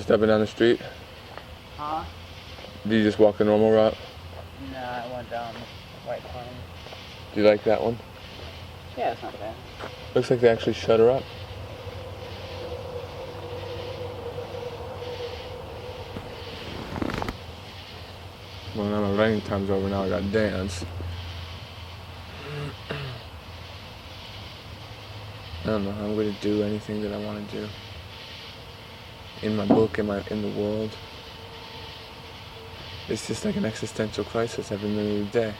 stepping down the street? Huh? Do you just walk the normal route? No, I went down White Pine. Do you like that one? Yeah, it's not bad. Looks like they actually shut her up. Well, now my writing time's over, now I gotta dance. I don't know how I'm gonna do anything that I want to do. In my book, in the world. It's just like an existential crisis every minute of the day.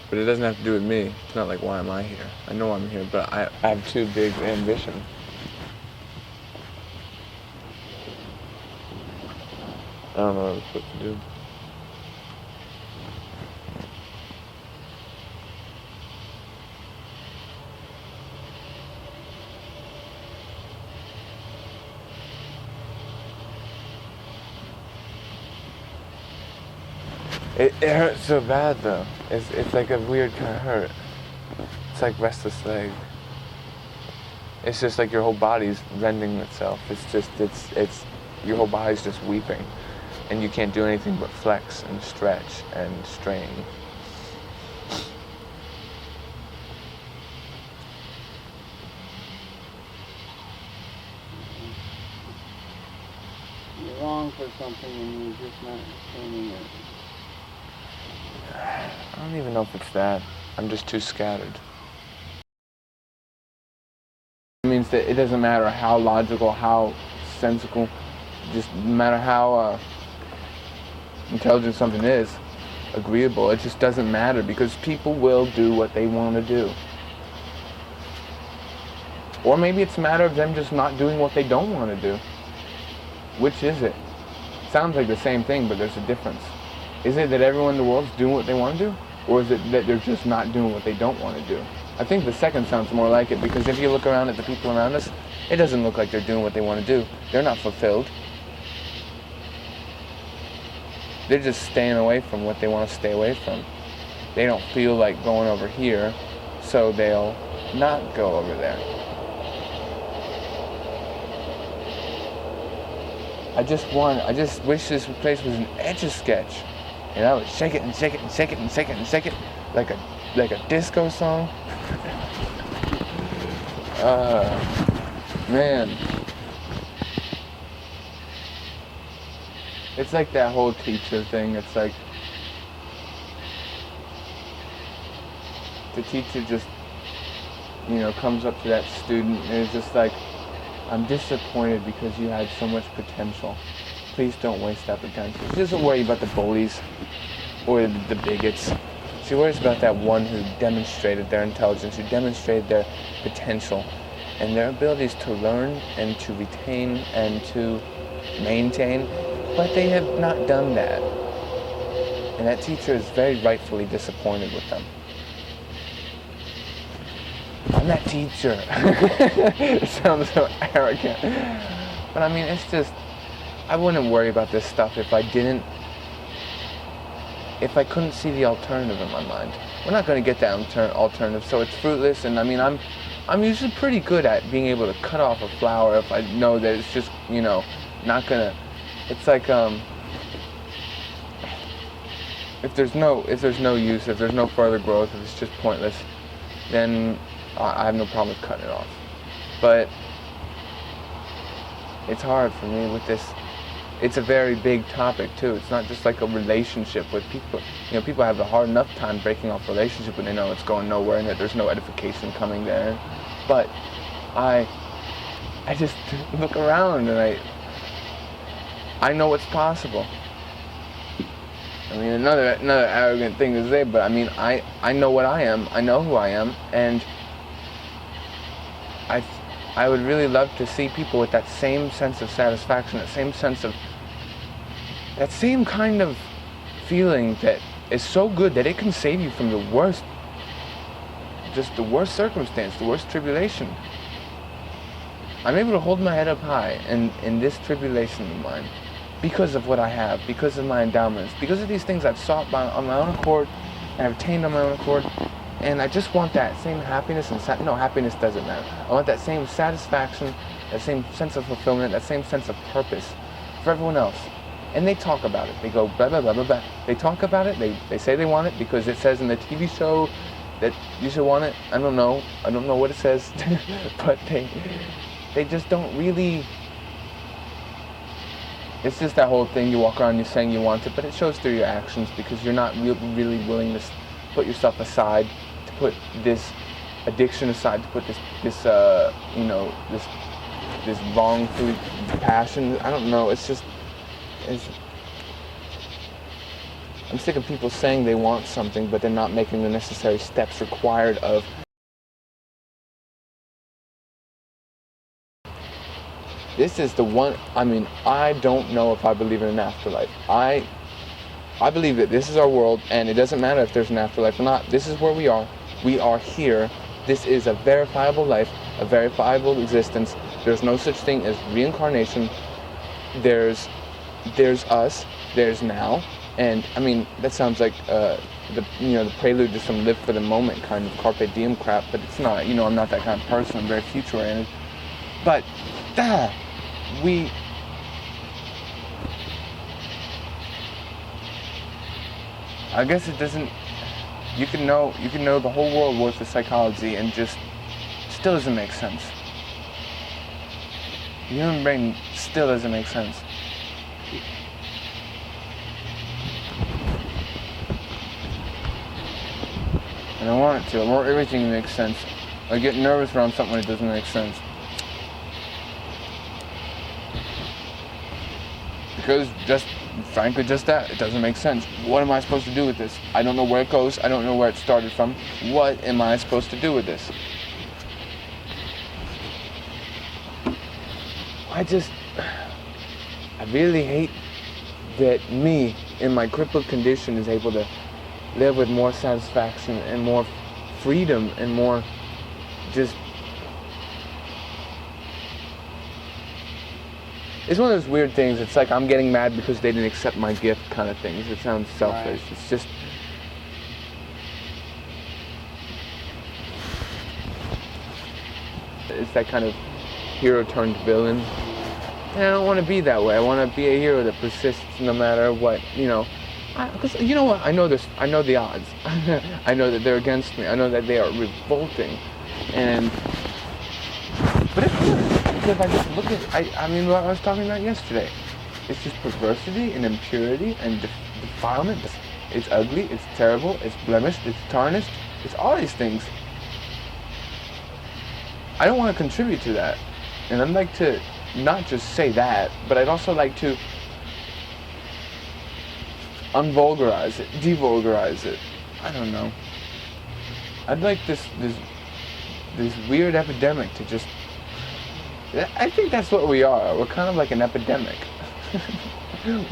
But it doesn't have to do with me. It's not like, why am I here? I know I'm here, but I have too big ambition. I don't know what I'm supposed to do. It hurts so bad though. It's like a weird kind of hurt. It's like restless leg. It's just like your whole body's rending itself. It's your whole body's just weeping, and you can't do anything but flex and stretch and strain. You're wrong for something and you're just not explaining it. I don't even know if it's that. I'm just too scattered. It means that it doesn't matter how logical, how sensical, just no matter how intelligent something is, agreeable, it just doesn't matter because people will do what they want to do. Or maybe it's a matter of them just not doing what they don't want to do. Which is it? Sounds like the same thing, but there's a difference. Is it that everyone in the world's doing what they want to do? Or is it that they're just not doing what they don't want to do? I think the second sounds more like it, because if you look around at the people around us, it doesn't look like they're doing what they want to do. They're not fulfilled. They're just staying away from what they want to stay away from. They don't feel like going over here, so they'll not go over there. I just wish this place was an Etch-a-Sketch. And I would shake it and shake it and shake it and shake it and shake it like a disco song. Man. It's like that whole teacher thing. It's like the teacher just, comes up to that student and is just like, I'm disappointed because you had so much potential. Please don't waste that potential. She doesn't worry about the bullies or the bigots. She worries about that one who demonstrated their intelligence, who demonstrated their potential and their abilities to learn and to retain and to maintain, but they have not done that. And that teacher is very rightfully disappointed with them. I'm that teacher. It sounds so arrogant. But I mean, it's just, I wouldn't worry about this stuff if I couldn't see the alternative in my mind. We're not going to get that alternative, so it's fruitless. And I mean, I'm usually pretty good at being able to cut off a flower if I know that it's just, not gonna. It's like if there's no use, if there's no further growth, if it's just pointless, then I have no problem with cutting it off. But it's hard for me with this. It's a very big topic too. It's not just like a relationship with people. People have a hard enough time breaking off a relationship when they know it's going nowhere and that there's no edification coming there. But I just look around and I know what's possible. I mean, another arrogant thing to say, but I mean, I know what I am. I know who I am, and I would really love to see people with that same sense of satisfaction, that same kind of feeling that is so good that it can save you from the worst circumstance, the worst tribulation. I'm able to hold my head up high in this tribulation of mine because of what I have, because of my endowments, because of these things I've sought on my own accord and I've attained on my own accord. And I just want that same happiness and no, happiness doesn't matter. I want that same satisfaction, that same sense of fulfillment, that same sense of purpose for everyone else. And they talk about it. They go blah, blah, blah, blah, blah. They talk about it. They say they want it because it says in the TV show that you should want it. I don't know what it says, but they just don't really. It's just that whole thing. You walk around, you're saying you want it, but it shows through your actions because you're not really willing to put yourself aside, to put this addiction aside, to put this wrong food passion. I don't know. I'm sick of people saying they want something, but they're not making the necessary steps required of. This is the one, I don't know if I believe in an afterlife. I believe that this is our world, and it doesn't matter if there's an afterlife or not. This is where we are. We are here. This is a verifiable life, a verifiable existence. There's no such thing as reincarnation. There's us. There's now. And that sounds like the prelude to some live for the moment kind of carpe diem crap, but it's not. I'm not that kind of person. I'm very future oriented. But I guess it doesn't. You can know the whole world worth of psychology and just still doesn't make sense. The human brain still doesn't make sense. And I want it to. I want everything to make sense. I get nervous around something that doesn't make sense. Because frankly, that. It doesn't make sense. What am I supposed to do with this? I don't know where it goes. I don't know where it started from. What am I supposed to do with this? I really hate that me, in my crippled condition, is able to live with more satisfaction and more freedom and more just. It's one of those weird things. It's like I'm getting mad because they didn't accept my gift kind of things. It sounds selfish. Right. It's just. It's that kind of hero turned villain. And I don't want to be that way. I want to be a hero that persists no matter what, Because you know what? I know this. I know the odds. I know that they're against me. I know that they are revolting. But it hurts. Because I just look at, what I was talking about yesterday. It's just perversity and impurity and defilement. It's ugly, it's terrible, it's blemished, it's tarnished. It's all these things. I don't want to contribute to that. And I'd like to not just say that, but I'd also like to unvulgarize it, devulgarize it. I don't know. I'd like this weird epidemic to just. I think that's what we are. We're kind of like an epidemic.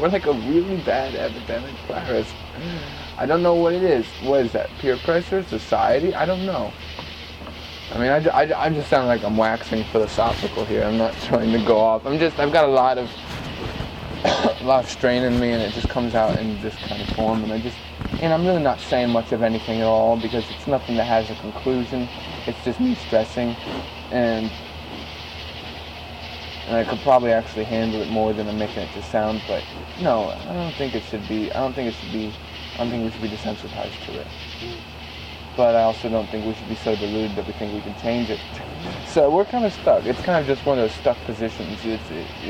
We're like a really bad epidemic virus. I don't know what it is. What is that? Peer pressure? Society? I don't know. I just sound like I'm waxing philosophical here. I'm not trying to go off. I've got a lot of strain in me, and it just comes out in this kind of form. And I'm really not saying much of anything at all because it's nothing that has a conclusion. It's just me stressing, and I could probably actually handle it more than I'm making it to sound, but no, I don't think we should be desensitized to it. But I also don't think we should be so deluded that we think we can change it. So we're kind of stuck. It's kind of just one of those stuck positions.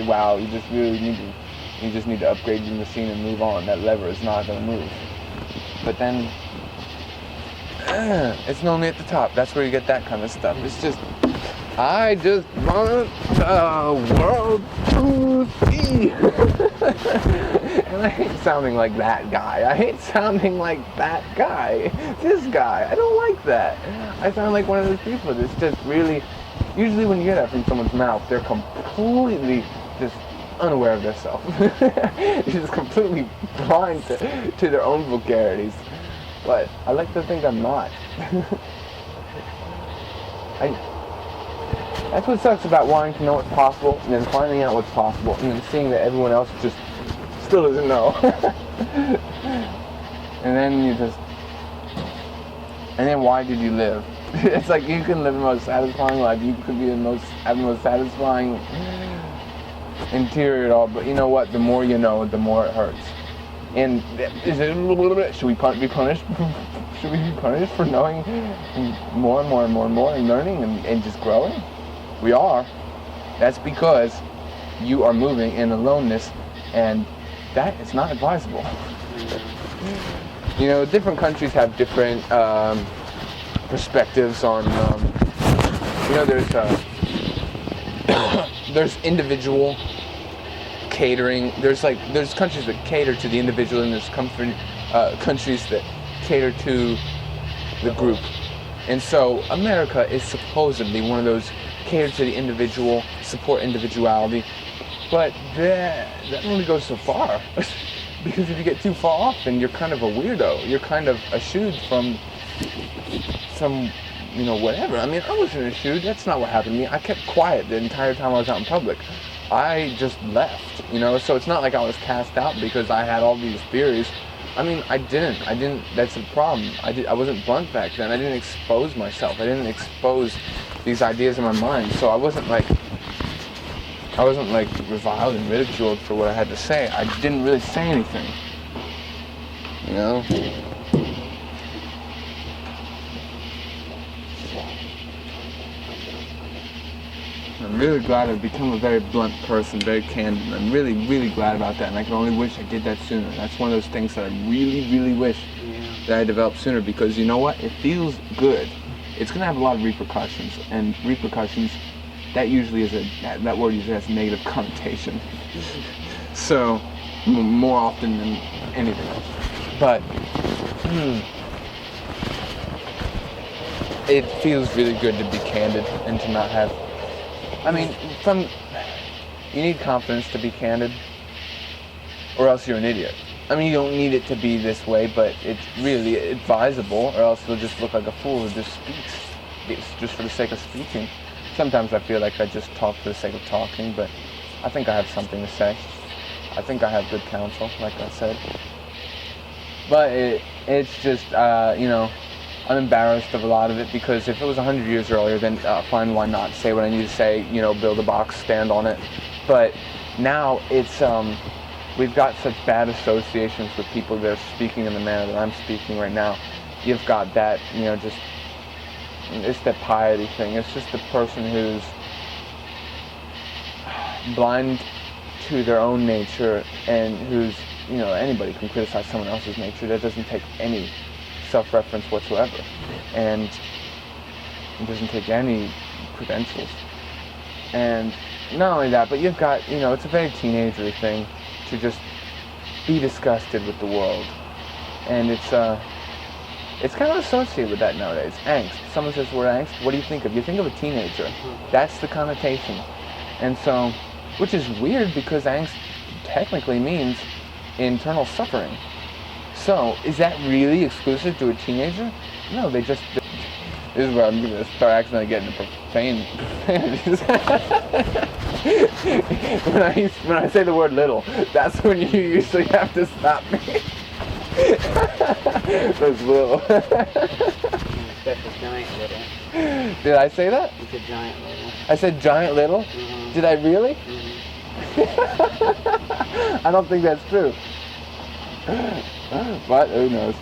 Wow, you just need to upgrade your machine and move on. That lever is not going to move. But then, it's only at the top. That's where you get that kind of stuff. It's just, I just want the world to see. And I hate sounding like that guy. I hate sounding like that guy. This guy. I don't like that. I sound like one of those people that's just really, usually when you hear that from someone's mouth, they're completely just unaware of themselves. Just completely blind to their own vulgarities. But I like to think I'm not. That's what sucks about wanting to know what's possible and then finding out what's possible and then seeing that everyone else just still doesn't know. And then why did you live? It's like you can live the most satisfying life. You could be have the most satisfying interior at all, but you know what? The more you know, the more it hurts. And is it? Should we be punished? Should we be punished for knowing more and more and more and more and learning and just growing? We are. That's because you are moving in aloneness, and that is not advisable. You know, different countries have different perspectives on. You know, there's individual catering. There's countries that cater to the individual, and there's countries that cater to the group. And so America is supposedly one of those cater to the individual, support individuality, but that only goes so far. Because if you get too far off, then you're kind of a weirdo. You're kind of eschewed from some, you know, whatever. I mean, I wasn't eschewed. That's not what happened to me. I kept quiet the entire time I was out in public. I just left, you know, so it's not like I was cast out because I had all these theories. I mean, I didn't, that's the problem. I wasn't blunt back then. I didn't expose myself. I didn't expose these ideas in my mind. So I wasn't like reviled and ridiculed for what I had to say. I didn't really say anything, you know? I'm really glad I've become a very blunt person, very candid. I'm really, really glad about that, and I can only wish I did that sooner. That's one of those things that I really, really wish that I developed sooner, because you know what? It feels good. It's going to have a lot of repercussions, and repercussions, that usually is that word usually has a negative connotation. So, more often than anything else. But, it feels really good to be candid and to not have... I mean, you need confidence to be candid, or else you're an idiot. I mean, you don't need it to be this way, but it's really advisable, or else you'll just look like a fool who just speaks just for the sake of speaking. Sometimes I feel like I just talk for the sake of talking, but I think I have something to say. I think I have good counsel, like I said. But it's just, you know, I'm embarrassed of a lot of it, because if it was 100 years earlier, then fine, why not say what I need to say, you know, build a box, stand on it. But now it's, we've got such bad associations with people that are speaking in the manner that I'm speaking right now. You've got that, you know, just, it's that piety thing. It's just the person who's blind to their own nature, and who's, you know, anybody can criticize someone else's nature. That doesn't take any self-reference whatsoever, and it doesn't take any credentials. And not only that, but you've got, you know, it's a very teenagery thing to just be disgusted with the world, and it's kind of associated with that nowadays. Angst. Someone says the word angst, what do you think of? You think of a teenager. That's the connotation. And so, which is weird, because angst technically means internal suffering. So, is that really exclusive to a teenager? No, they just... This is where I'm going to start accidentally getting profane. when I say the word little, that's when you usually have to stop me. That's little. That's a giant little. Did I say that? It's a giant little. I said giant little? Mm-hmm. Did I really? Mm-hmm. I don't think that's true. But who knows?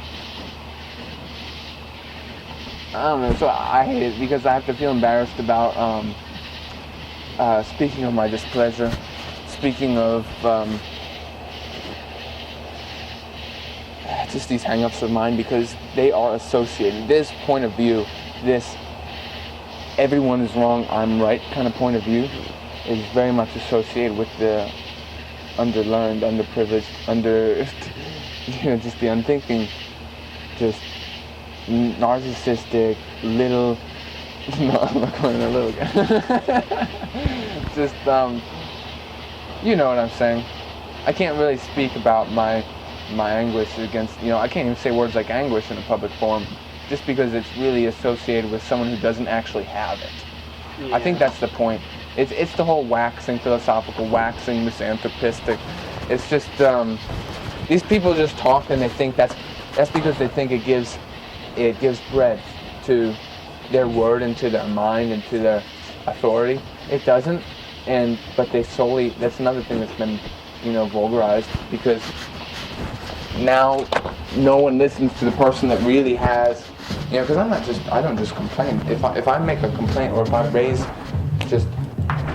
I don't know. So I hate it, because I have to feel embarrassed about speaking of my displeasure, speaking of just these hang-ups of mine, because they are associated. This point of view, this everyone is wrong, I'm right kind of point of view, is very much associated with the underlearned, underprivileged, you know, just the unthinking, just narcissistic, little, no, I'm not calling it a little again. Just, you know what I'm saying. I can't really speak about my anguish against, you know, I can't even say words like anguish in a public forum, just because it's really associated with someone who doesn't actually have it. Yeah. I think that's the point. It's the whole waxing, philosophical waxing, misanthropistic. It's just, these people just talk, and they think that's because they think it gives breadth to their word and to their mind and to their authority. It doesn't. but they solely, that's another thing that's been, vulgarized, because now no one listens to the person that really has, because I don't just complain. If I make a complaint, or if I raise just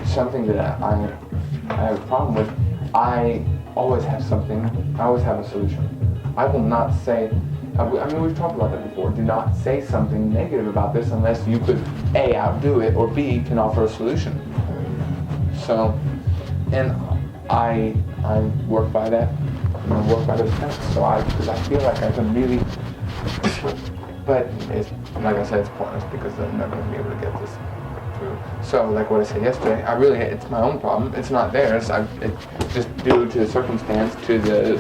something that I have a problem with, I always have something, I always have a solution. I will not say, we've talked about that before, do not say something negative about this unless you could A, outdo it, or B, can offer a solution. So, and I work by that, work by those steps, because I feel like I can really, but it's, like I said, it's pointless, because I'm never going to be able to get this through. So, like what I said yesterday, it's my own problem, it's not theirs, it's just due to the circumstance, to the,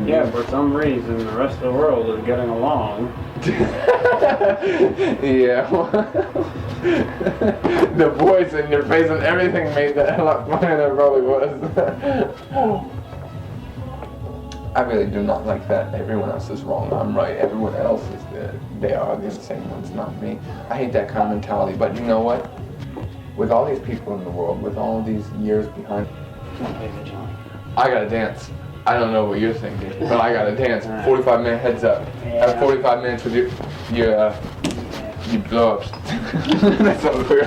Yeah, for some reason, the rest of the world is getting along. Yeah. The voice in your face and everything made that a lot funnier than it probably was. I really do not like that. Everyone else is wrong, I'm right. Everyone else they are the insane ones, not me. I hate that kind of mentality, but you know what? With all these people in the world, with all these years behind, I gotta dance. I don't know what you're thinking, but I gotta dance. 45-minute heads up. Yeah. Have 45 minutes with your blow-ups. That's over.